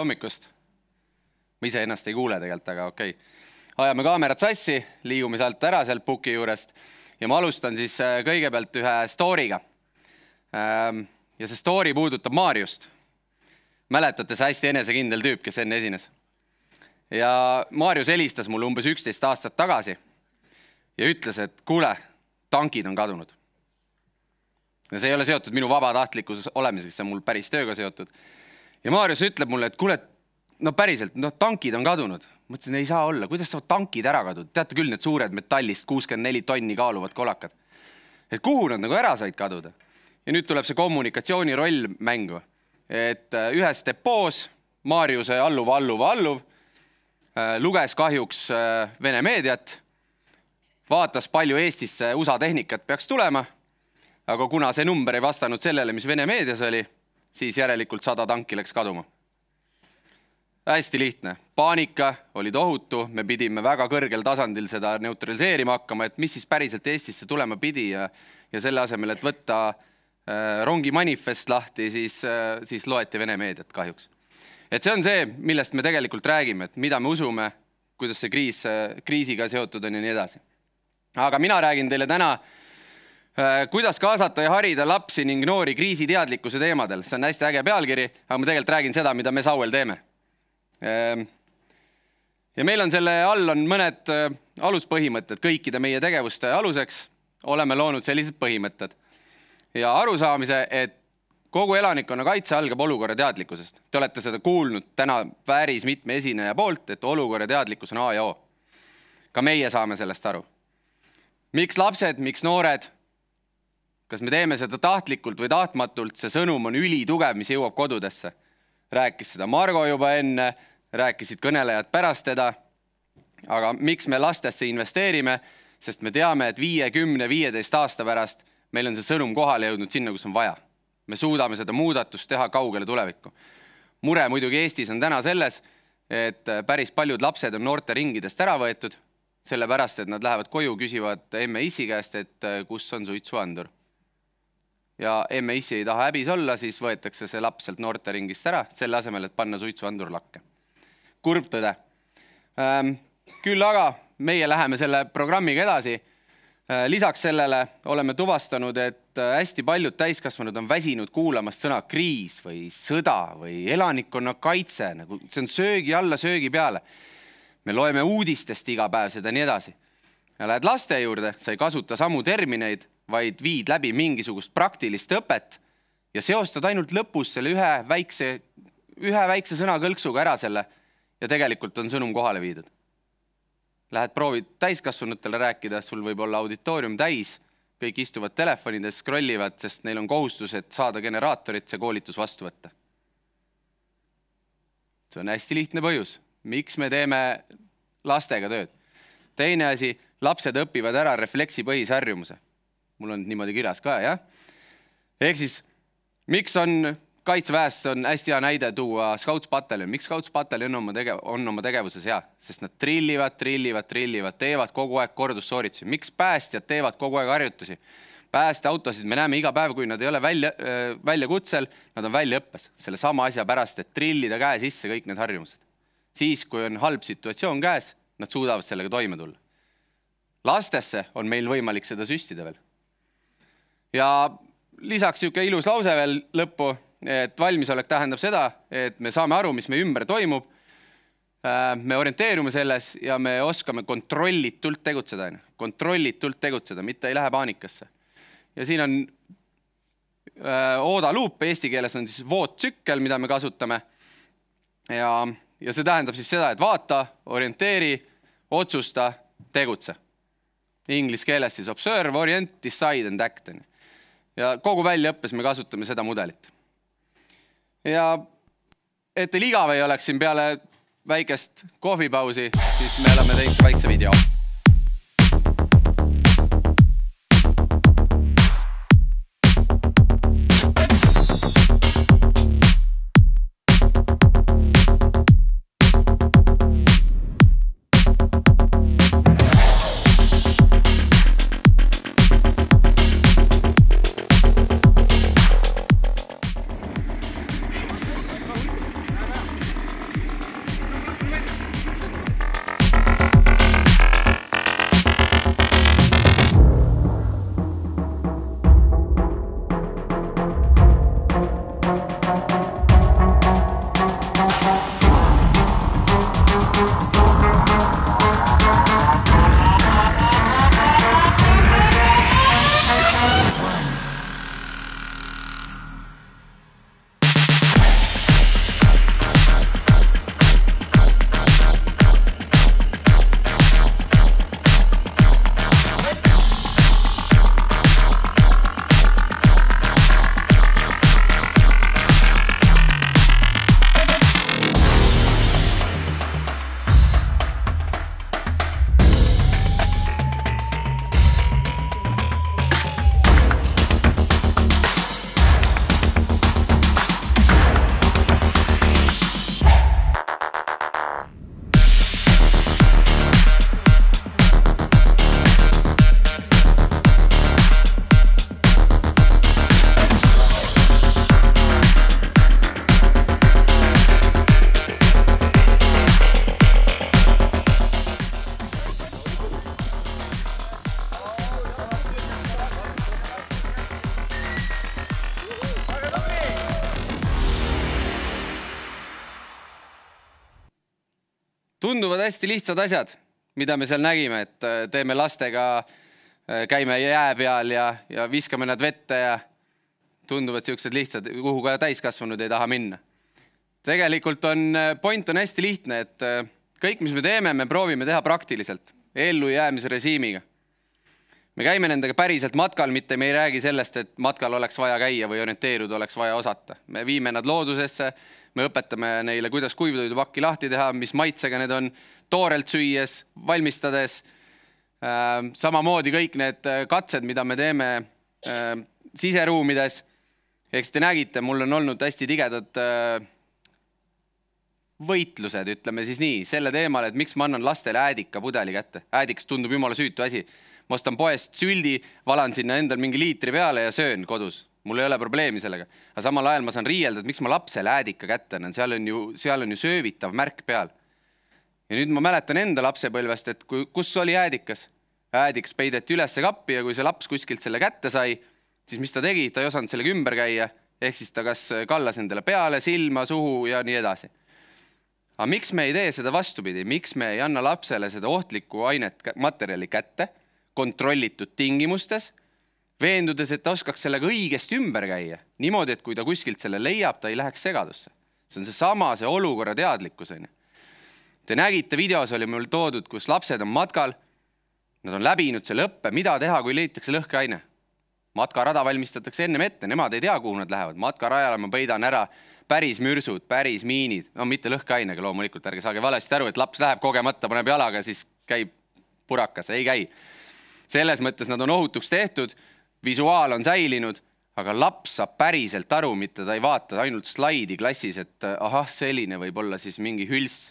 hommikust. Ma ise ennast ei kuule tegelikult, aga okei. Ajame kaamerad sassi, liigume sealt ära sealt puki juurest ja ma alustan siis kõigepealt ühe story'ga. Ja see story puudutab Mariust. Mäletate see hästi enesekindel tüüp, kes enne esines. Ja Marius helistas mulle umbes 11 aastat tagasi ja ütles, et kuule, tankid on kadunud. Ja see ei ole seotud minu vabatahtlikus olemiseks, see on mul päris tööga seotud. Ja Marius ütleb mulle, et kuule, no päriselt, tankid on kadunud. Mõtlesin, ei saa olla, kuidas saavad tankid ära kadunud? Teate küll, need suured metallist 64 tonni kaaluvad kolakad. Et kuhu nad nagu ära said kaduda? Ja nüüd tuleb see kommunikatsiooni roll mängu. Et ühes depoos Mariuse alluv luges kahjuks Vene meediat, vaatas palju Eestisse USA tehnikat peaks tulema, aga kuna see number ei vastanud sellele, mis Vene meedias oli, siis järelikult 100 tanki läks kaduma. Hästi lihtne. Paanika oli tohutu, me pidime väga kõrgel tasandil seda neutraliseerima hakkama, et mis siis päriselt Eestisse tulema pidi ja selle asemel, et võtta rongi manifest lahti, siis loeti Vene meediat kahjuks. Et see on see, millest me tegelikult räägime, et mida me usume, kuidas see kriisiga seotud on ja nii edasi. Aga mina räägin teile täna, kuidas kaasata ja harida lapsi ning noori kriisiteadlikkuse teemadel. See on hästi äge pealkiri, aga ma tegelikult räägin seda, mida me Sauel teeme. Ja meil on selle all on mõned aluspõhimõtted kõikide meie tegevuste aluseks. Oleme loonud sellised põhimõtted. Ja arusaamise, et kogu elanikkonna kaitse algab olukorra teadlikkusest. Te olete seda kuulnud täna päris mitme esineja poolt, et olukorra teadlikkus on A ja O. Ka meie saame sellest aru. Miks lapsed, miks noored? Kas me teeme seda tahtlikult või tahtmatult? See sõnum on ülitugev, mis jõuab kodudesse. Rääkis seda Margo juba enne, rääkisid kõnelejad pärast teda. Aga miks me lastesse investeerime? Sest me teame, et 5-10-15 aasta pärast meil on see sõnum kohale jõudnud sinna, kus on vaja. Me suudame seda muudatust teha kaugele tulevikku. Mure muidugi Eestis on täna selles, et päris paljud lapsed on noorte ringidest ära võetud, sellepärast, et nad lähevad koju, küsivad emme issi käest, et kus on suitsuandur. Ja emme issi ei taha häbis olla, siis võetakse see laps sealt noorte ringist ära, selle asemel, et panna suitsuandur lakke. Kurb tõde. Küll aga meie läheme selle programmiga edasi. Lisaks sellele oleme tuvastanud, et hästi paljud täiskasvanud on väsinud kuulamast sõna kriis või sõda või elanikkonna kaitse. See on söögi alla, söögi peale. Me loeme uudistest iga päev seda nii edasi. Ja lähed laste juurde, sa ei kasuta samu termineid, vaid viid läbi mingisugust praktilist õpet ja seostad ainult lõpus selle ühe väikse sõna kõlksuga ära selle ja tegelikult on sõnum kohale viidud. Lähed proovid täiskasvanutele rääkida, sul võib olla auditoorium täis, kõik istuvad telefonides, scrollivad, sest neil on kohustus, et saada generaatorit see koolitus vastu võtta. See on hästi lihtne põhjus. Miks me teeme lastega tööd? Teine asi, lapsed õpivad ära refleksipõhise harjumuse. Mul on niimoodi kirjas ka, jah? Ehk siis, miks on Kaitseväes on hästi hea näide tuua Scouts-pataljon. Miks Scouts-pataljon on oma tegevuses hea? Sest nad trillivad, teevad kogu aeg kordussooritusi. Miks päästjad teevad kogu aeg harjutusi? Päästeautosid me näeme iga päev, kui nad ei ole välja kutsel, nad on välja õppes. Selle sama asja pärast, et trillida käe sisse kõik need harjumused. Siis, kui on halb situatsioon käes, nad suudavad sellega toime tulla. Lastesse on meil võimalik seda süstida veel. Ja lisaks siuke ilus lause veel lõppu, et valmisolek tähendab seda, et me saame aru, mis me ümber toimub, me orienteerume selles ja me oskame kontrollitult tegutseda, mitte ei lähe paanikasse. Ja siin on oodaluup, eesti keeles on siis voottsükkel, mida me kasutame. Ja see tähendab siis seda, et vaata, orienteeri, otsusta, tegutse. Inglis keeles siis observe, orient, decide and act. Ja kogu väljaõppes me kasutame seda mudelit. Ja et teil igav ei oleks siin peale väikest kohvipausi, siis me oleme teinud väikse video. Tunduvad hästi lihtsad asjad, mida me seal nägime, et teeme lastega, käime jää peal ja viskame nad vette ja tunduvad siuksed lihtsad, kuhu ka täiskasvanud ei taha minna. Tegelikult point on hästi lihtne, et kõik, mis me teeme, me proovime teha praktiliselt, ellu jäämise režiimiga. Me käime nendega päriselt matkal, mitte me ei räägi sellest, et matkal oleks vaja käia või orienteeruda oleks vaja osata. Me viime nad loodusesse, me õpetame neile, kuidas kuivtoidupakki lahti teha, mis maitsega need on, toorelt süües, valmistades. Samamoodi kõik need katsed, mida me teeme siseruumides. Eks te nägite, mul on olnud hästi tigedad võitlused, ütleme siis nii, selle teemal, et miks ma annan lastele äädika pudeli kätte. Äädiks tundub jumala süütu asi. Ma ostan poest süldi, valan sinna endal mingi liitri peale ja söön kodus. Mul ei ole probleemi sellega. Aga samal ajal ma saan riielda, et miks ma lapsele äädika kätte annan. Seal on ju söövitav märk peal. Ja nüüd ma mäletan enda lapsepõlvest, et kus oli äädikas? Äädiks peideti ülesse kappi ja kui see laps kuskilt selle kätte sai, siis mis ta tegi? Ta ei osanud sellega ümber käia. Ehk siis ta kas kallas endale peale, silma, suhu ja nii edasi. Aga miks me ei tee seda vastupidi? Miks me ei anna lapsele seda ohtlikku ainet materjali kätte? Kontrollitud tingimustes, veendudes, et ta oskaks sellega õigesti ümber käia. Niimoodi, et kui ta kuskilt selle leiab, ta ei läheks segadusse. See on see olukorra teadlikkus. Te nägite, videos oli mul toodud, kus lapsed on matkal, nad on läbinud selle õppe, mida teha, kui leitakse lõhkeaine. Matkarada valmistatakse ennem ette, nemad ei tea, kuhu nad lähevad. Matkarajale ma peidan ära päris mürsud, päris miinid, no mitte lõhkeainega loomulikult, ärge saage valesti aru, et laps läheb kogemata, paneb jalaga, siis käib purakas, ei käi. Selles mõttes nad on ohutuks tehtud, visuaal on säilinud, aga laps saab päriselt aru, mitte ta ei vaata ainult slaidi klassis, et ahah, selline võib olla siis mingi hüls.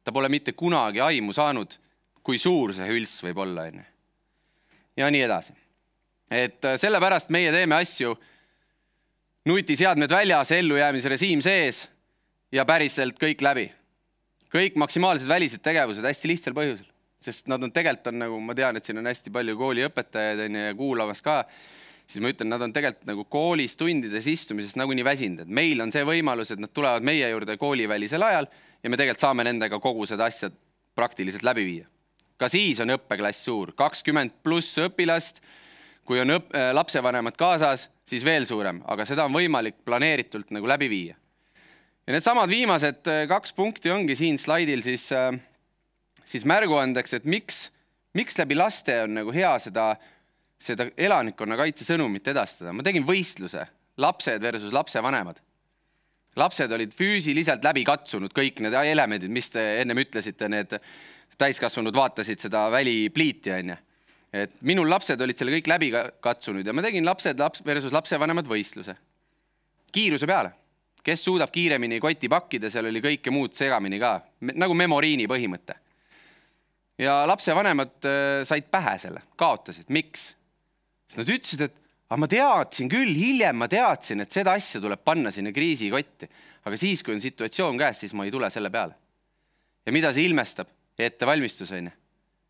Ta pole mitte kunagi aimu saanud, kui suur see hüls võib olla. Ja nii edasi. Et sellepärast meie teeme asju nutiseadmed väljas, ellujäämise režiim sees ja päriselt kõik läbi. Kõik maksimaalsed välised tegevused hästi lihtsal põhjusel. Sest nad on tegelikult nagu, ma tean, et siin on hästi palju kooliõpetajaid ja kuulamas ka, siis ma ütlen, nad on tegelikult nagu koolis tundides istumisest nagu nii väsinud. Meil on see võimalus, et nad tulevad meie juurde koolivälisel ajal ja me tegelikult saame nendega kogu seda asja praktiliselt läbi viia. Ka siis on õppeklass suur, 20+ õpilast, kui on lapsevanemad kaasas, siis veel suurem, aga seda on võimalik planeeritult nagu läbi viia. Ja need samad viimased 2 punkti ongi siin slaidil siis märguandeks, et miks läbi laste on nagu hea seda elanikkonna kaitse sõnumit edastada. Ma tegin võistluse, lapsed versus lapsevanemad. Lapsed olid füüsiliselt läbi katsunud kõik need elemendid, mis te ennem ütlesite, need täiskasvanud vaatasid seda välipliiti. Et minul lapsed olid selle kõik läbi katsunud ja ma tegin lapsed versus lapsevanemad võistluse. Kiiruse peale. Kes suudab kiiremini kotti pakkida, seal oli kõike muud segamini ka, nagu memoriini põhimõte. Ja lapsevanemad said pähe selle, kaotasid. Miks? Sest nad ütlesid, et ma teadsin küll, hiljem ma teadsin, et seda asja tuleb panna sinna kriisikotti. Aga siis, kui on situatsioon käes, siis ma ei tule selle peale. Ja mida see ilmestab? Ettevalmistus.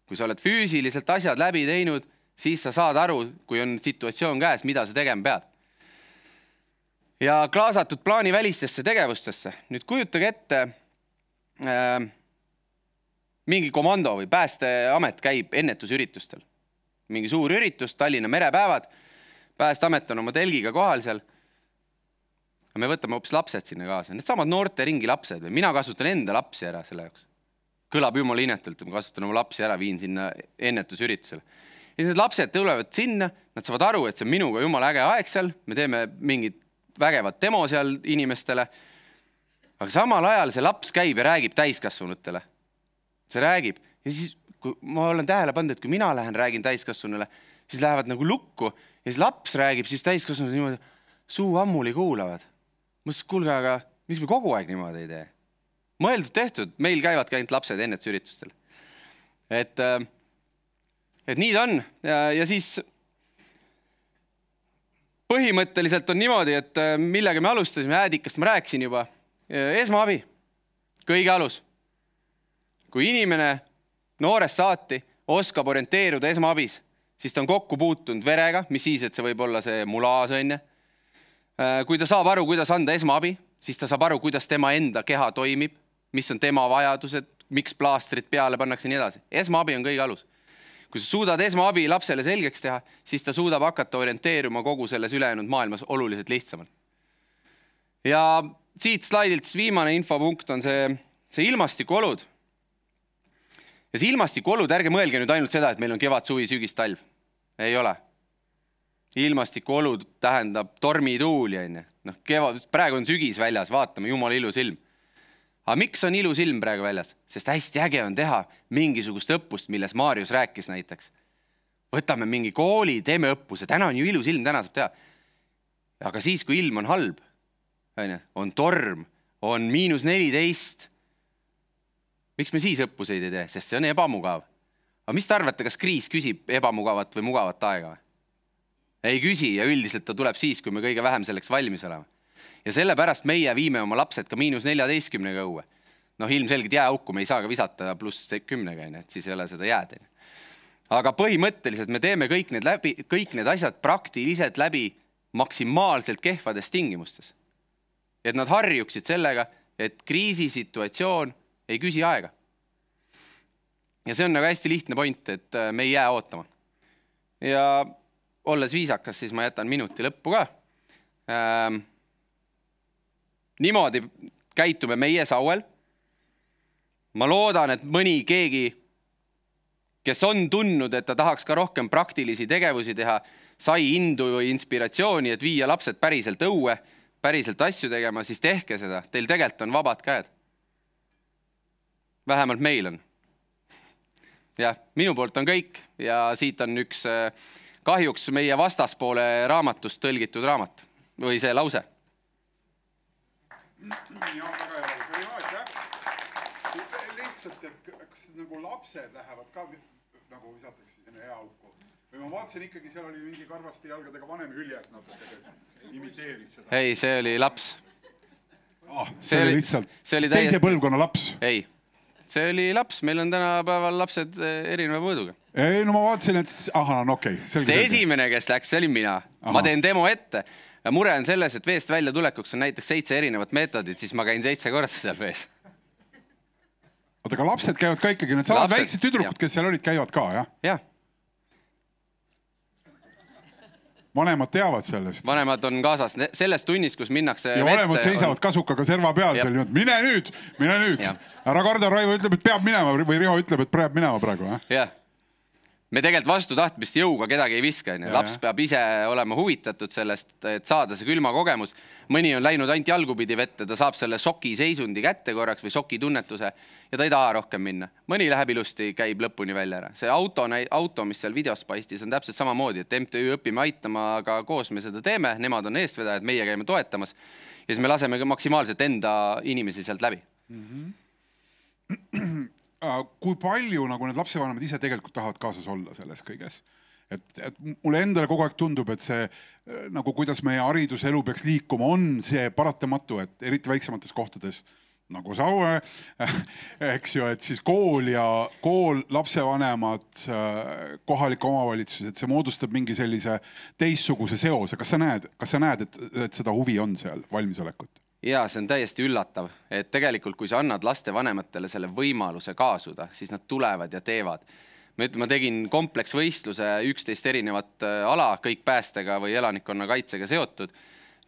Kui sa oled füüsiliselt asjad läbi teinud, siis sa saad aru, kui on situatsioon käes, mida sa tegema pead. Ja klaasatud plaani välistesse tegevustesse. Nüüd kujutage ette, mingi komando või päästeamet käib ennetusüritustel. Mingi suur üritus, Tallinna merepäevad, päästeamet on oma telgiga kohal seal. Me võtame hoopis lapsed sinna kaasa. Need samad noorte ringi lapsed või mina kasutan enda lapsi ära selle jaoks. Kõlab jumala inetult, ma kasutan oma lapsi ära, viin sinna ennetusüritusele. Ja siis need lapsed tulevad sinna, nad saavad aru, et see on minuga jumala äge aeg seal, me teeme mingit vägevat demo seal inimestele, aga samal ajal see laps käib ja räägib täiskasvanutele. See räägib ja siis, kui ma olen tähele pannud, et kui mina lähen räägin täiskasvanule, siis lähevad nagu lukku ja siis laps räägib, siis täiskasvanud niimoodi suu ammuli kuulavad. Mõtlesin, kuulge, aga miks me kogu aeg niimoodi ei tee? Mõeldud tehtud, meil käivadki ainult lapsed ennetusüritustel. Et nii ta on ja siis põhimõtteliselt on niimoodi, et millega me alustasime, äädikast ma rääkisin juba. Esmaabi, kõige alus. Kui inimene noorest saati oskab orienteeruda esmaabis, siis ta on kokku puutunud verega, mis siis, et see võib olla see mulaas. Kui ta saab aru, kuidas anda esmaabi, siis ta saab aru, kuidas tema enda keha toimib, mis on tema vajadused, miks plaastrid peale pannakse nii edasi. Esmaabi on kõige alus. Kui sa suudad esmaabi lapsele selgeks teha, siis ta suudab hakata orienteeruma kogu selles ülejäänud maailmas oluliselt lihtsamalt. Ja siit slaidilt viimane infopunkt on see ilmastikuolud. Ja see ilmastikuolud, ärge mõelge nüüd ainult seda, et meil on kevad, suvi, sügis, talv. Ei ole. Ilmastikuolud tähendab tormituuli. Praegu on sügis väljas, vaatame, jumala ilus ilm. Aga miks on ilus ilm praegu väljas? Sest hästi äge on teha mingisugust õppust, milles Marius rääkis näiteks. Võtame mingi kooli, teeme õppuse. Täna on ju ilus ilm, täna saab teha. Aga siis, kui ilm on halb, on torm, on -14, miks me siis õppuseid ei tee? Sest see on ebamugav. Aga mis te arvate, kas kriis küsib ebamugavat või mugavat aega? Ei küsi ja üldiselt ta tuleb siis, kui me kõige vähem selleks valmis oleme. Ja sellepärast meie viime oma lapsed ka -14 õue. Ilmselgelt jääauku me ei saa ka visata +10, et siis ei ole seda jääd. Aga põhimõtteliselt me teeme kõik need asjad praktiliselt läbi maksimaalselt kehvades tingimustes. Et nad harjuksid sellega, et kriisisituatsioon ei küsi aega. Ja see on nagu hästi lihtne point, et me ei jää ootama. Ja olles viisakas, siis ma jätan minuti lõppu ka. Niimoodi käitume meie sauel. Ma loodan, et mõni keegi, kes on tundnud, et ta tahaks ka rohkem praktilisi tegevusi teha, sai indu või inspiratsiooni, et viia lapsed päriselt õue, päriselt asju tegema, siis tehke seda. Teil tegelikult on vabad käed. Vähemalt meil on. Ja minu poolt on kõik ja siit on üks kahjuks meie vastaspoole raamatust tõlgitud raamat või see lause. Ja, väga hea, see oli aeg, lihtsalt, et kas nagu lapsed lähevad ka nagu visatakse sinna jääauku või ma vaatasin ikkagi, seal oli mingi karvaste jalgadega vanem hüljes natuke, kes imiteeris seda. Ei, see oli laps. See oli lihtsalt teise põlvkonna laps. Ei, see oli laps, meil on tänapäeval lapsed erineva mõõduga. Ei, no ma vaatasin, et okei. See esimene, kes läks, see olin mina. Ma teen demo ette. Ja mure on selles, et veest välja tulekuks on näiteks 7 erinevat meetodit, siis ma käin 7 korda seal vees. Oota, aga lapsed käivad ka ikkagi, need samad väiksed tüdrukud, kes seal olid, käivad ka, jah? Jah. Vanemad teavad sellest. Vanemad on kaasas selles tunnis, kus minnakse ja vanemad seisavad kasukaga serva peal seal niimoodi, mine nüüd. Ära karda, Raivo ütleb, et peab minema või Riho ütleb, et peab minema praegu. Jah. Me tegelikult vastu tahtmist jõuga kedagi ei viska. Laps peab ise olema huvitatud sellest, et saada see külma kogemus. Mõni on läinud ainult jalgupidi vette, ta saab selle soki seisundi kätte korraks või soki tunnetuse ja ta ei taha rohkem minna. Mõni läheb ilusti, käib lõpuni välja ära. See auto, mis seal videos paistis, on täpselt samamoodi, et MTÜ õpime aitama, aga koos me seda teeme. Nemad on eestvedajad, meie käime toetamas ja siis me laseme ka maksimaalselt enda inimesi sealt läbi. Kui palju nagu need lapsevanemad ise tegelikult tahavad kaasas olla selles kõiges? Et mulle endale kogu aeg tundub, et see, nagu kuidas meie hariduselu peaks liikuma, on see paratamatu, et eriti väiksemates kohtades, nagu Saue, eks ju, et siis kool, lapsevanemad, kohalik omavalitsus, et see moodustab mingi sellise teistsuguse seose. Kas sa näed, et seda huvi on seal valmisolekut? Jaa, see on täiesti üllatav, et tegelikult kui sa annad laste vanematele selle võimaluse kaasuda, siis nad tulevad ja teevad. Ma tegin kompleksvõistluse 11 erinevat ala, kõik päästega või elanikkonna kaitsega seotud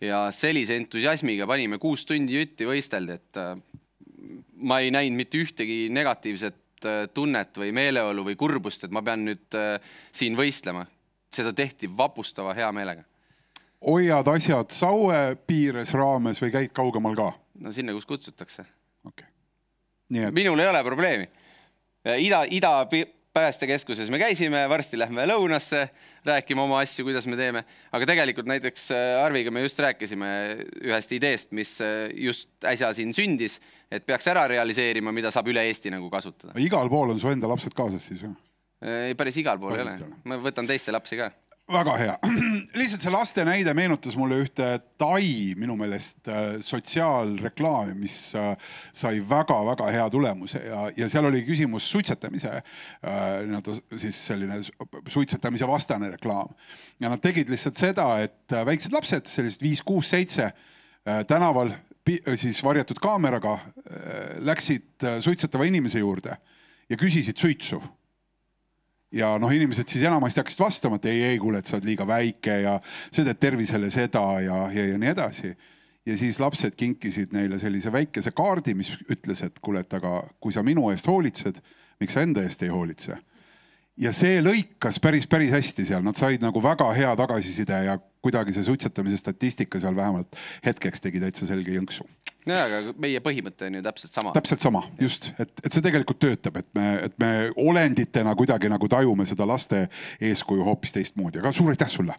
ja sellise entusiasmiga panime 6 tundi jutti võisteldi, et ma ei näinud mitte ühtegi negatiivset tunnet või meeleolu või kurbust, et ma pean nüüd siin võistlema. Seda tehti vapustava hea meelega. Hoiad asjad Saue piires raames või käid kaugemal ka? No sinna, kus kutsutakse. Okay. Minul ei ole probleemi. Ida päästekeskuses me käisime, varsti lähme lõunasse, rääkime oma asju, kuidas me teeme. Aga tegelikult näiteks Arviga me just rääkisime ühest ideest, mis just äsja siin sündis, et peaks ära realiseerima, mida saab üle Eesti nagu kasutada. Igal pool on su enda lapsed kaasas siis või? Ei, päris igal pool ei ole. Ma võtan teiste lapsi ka. Väga hea. Lihtsalt see laste näide meenutas mulle ühte Tai minu meelest sotsiaalreklaami, mis sai väga-väga hea tulemuse ja seal oli küsimus suitsetamise, siis selline suitsetamise vastane reklaam. Ja nad tegid lihtsalt seda, et väiksed lapsed, sellised 5, 6, 7 tänaval siis varjatud kaameraga läksid suitsetava inimese juurde ja küsisid suitsu. Ja inimesed siis enamasti hakkasid vastama, et ei, kuule, et sa oled liiga väike ja see teed tervisele seda ja nii edasi. Ja siis lapsed kinkisid neile sellise väikese kaardi, mis ütles, et kuule, et aga kui sa minu eest hoolitsed, miks sa enda eest ei hoolitse? Ja see lõikas päris hästi seal. Nad said nagu väga hea tagasiside ja kuidagi see suitsetamise statistika seal vähemalt hetkeks tegi täitsa selge jõnksu. Ja, aga meie põhimõte on ju täpselt sama. Täpselt sama, just. Et see tegelikult töötab, et me olenditena kuidagi nagu tajume seda laste eeskuju hoopis teistmoodi. Aga suur aitäh sulle!